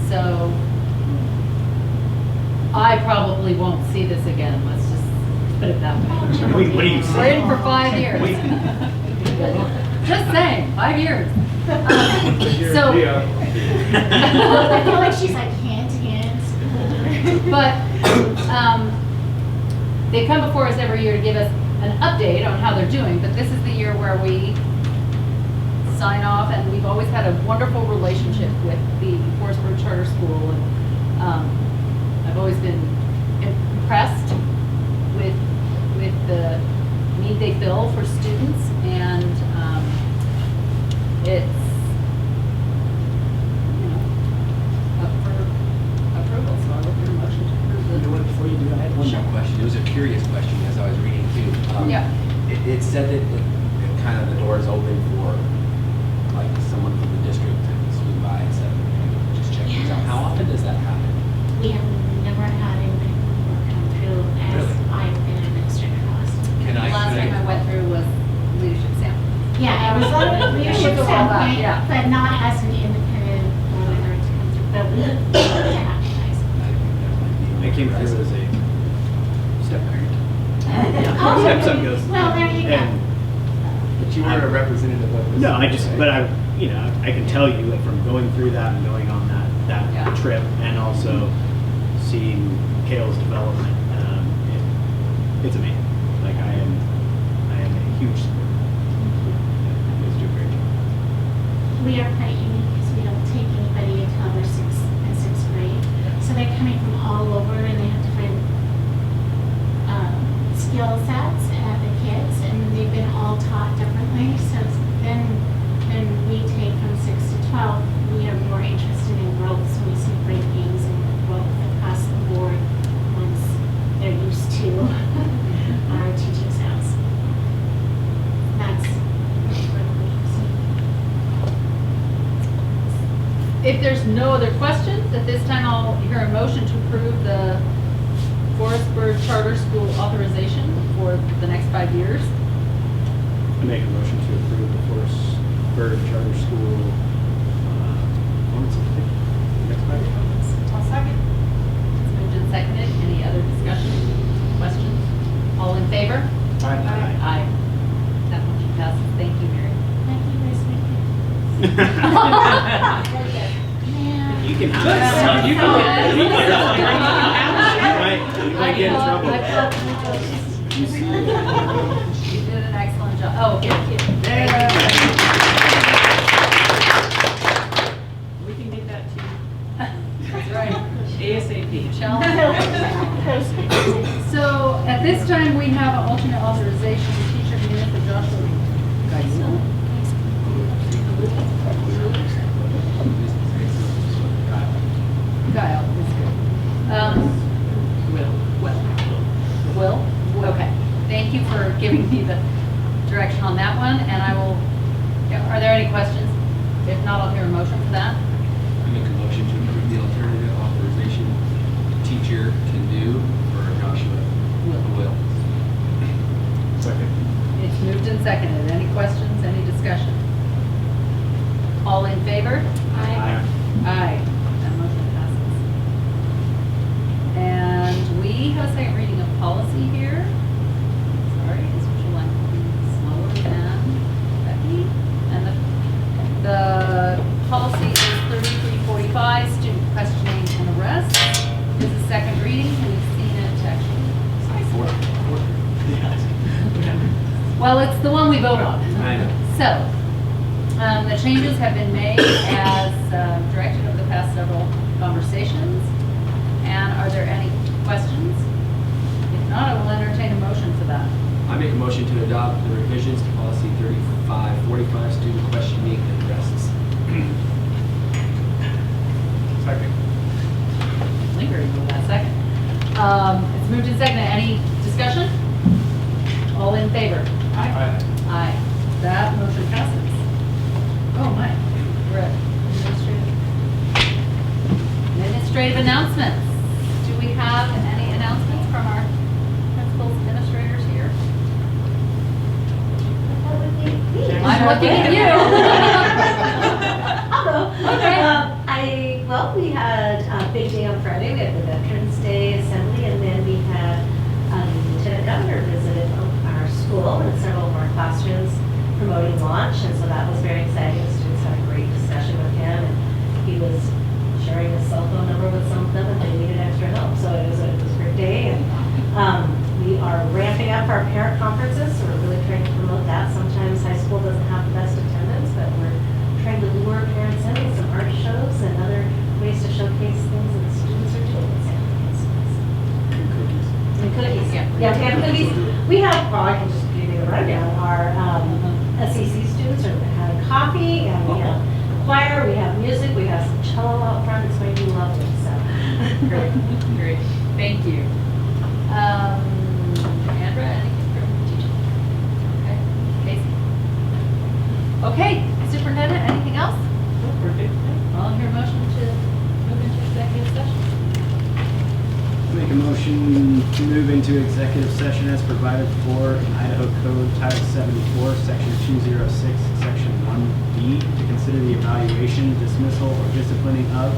So I probably won't see this again, let's just put it that way. Wait, what are you We're saying? in for 5 years. Just saying, 5 years. So. I feel like she's like, hint. But they come before us every year to give us an update on how they're doing, but this is the year where we sign off, and we've always had a wonderful relationship with the Forestburg Charter School, and I've always been impressed with the need they fill for students, and it's up for approval, so I look for a motion to approve the. Before you do, I had one more question. It was a curious question as I was reading too. Yeah. It said that it kind of the door is open for like someone from the district to swing by and say, just check things out. How often does that happen? We have never had anybody come through as Really? I've been administrator last. Last time I went through was leadership sample. Yeah, it was a leadership Look at all that, standpoint, yeah. but not as an independent board member to come through, but we advertise. I came through as a step parent. Oh, Stepson goes. well, there you go. And But you weren't a representative of the. No, but I can tell you that from going through that and going on that Yeah. trip, and also seeing Kale's development, it's amazing. Like I am a huge supporter. You guys do a great job. We are quite unique because we don't take anybody until they're in sixth grade. So they're coming from all over and they have different skill sets, the kids, and they've been all taught differently. So then we take from 6 to 12, we are more interested in growth. So we see rankings and growth across the board once they're used to our teaching styles. That's what we see. If there's no other questions, at this time I'll hear a motion to approve the Forestburg Charter School authorization for the next 5 years. I make a motion to approve the Forestburg Charter School performance certificate for the next 5 years. I'll second. It's moved and seconded. Any other discussion? You can have You it. can You might get in trouble. You did an excellent job. Oh, here. We can get that to That's right. ASAP. So at this time, we have an alternate authorization to teacher Municipal Joshua Geisel. Guile is good. Will? Okay. Thank you for giving me the direction on that one, and I will, are there any questions? If not, I'll hear a motion for that. I make a motion to approve the alternative authorization teacher can do for Joshua Will. Second. It's moved and seconded. Any questions, any discussion? All in favor? Aye. Aye. That motion passes. And we have a second reading of policy here. Sorry, is would you like to be slower than Becky? And the policy is 3345, student questioning and arrest. This is second reading. We've seen it actually. Well, it's the one we vote on. I know. So, the changes have been made as directed over the past several conversations. And are there any questions? If not, I will entertain a motion for that. I make a motion to adopt the revisions to policy 3545, student questioning and arrests. Second. Lingering with that second. It's moved and seconded. Any discussion? All in favor? Aye. Aye. That motion passes. Oh my, we're at administrative announcements. Do we have any announcements from our principals, administrators here? I'm looking at you. Hello. Okay. We had a big day on Friday. We had the Veterans Day Assembly, and then we had the Lieutenant Governor visit our school and several of our classrooms promoting launch, and so that was very exciting. The students had a great discussion with him, and he was sharing his cell phone number with some of them if they needed extra help. So it was a great day, and we are ramping up our parent conferences, so we're really trying to promote that. Sometimes high school doesn't have the best attendance, but we're trying to lure parents in with some art shows and other ways to showcase things that the students are doing in San Francisco. And cookies. Yeah, we have cookies. We have, well, I can just give you the rundown. Our SEC students are having coffee, and we have choir, we have music, we have some cello out front. It's going to be lovely. So Great, great. Thank you. Andra, anything from teaching? Okay. Casey? Okay. Superintendent, anything else? I'll hear a motion to move into executive session. Make a motion to move into executive session as provided for in Idaho Code Title 74, Section 206, Section 1D, to consider the evaluation, dismissal, or disciplining of,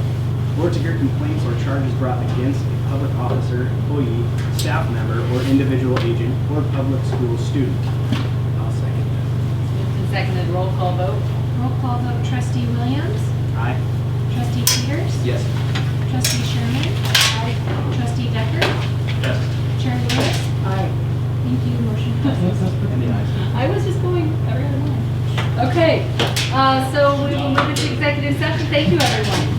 or to hear complaints or charges brought against a public officer, employee, staff member, or individual agent, or public school student. I'll second that. Moved and seconded. Roll call vote. Roll call vote, trustee Williams, Aye. trustee Peters, Yes. trustee Sherman, trustee Decker, Yes. chair Lewis. Aye. Thank you, motion passes. And the ayes. I was just going every other line. Okay. So we will move into executive session. Thank you, everyone.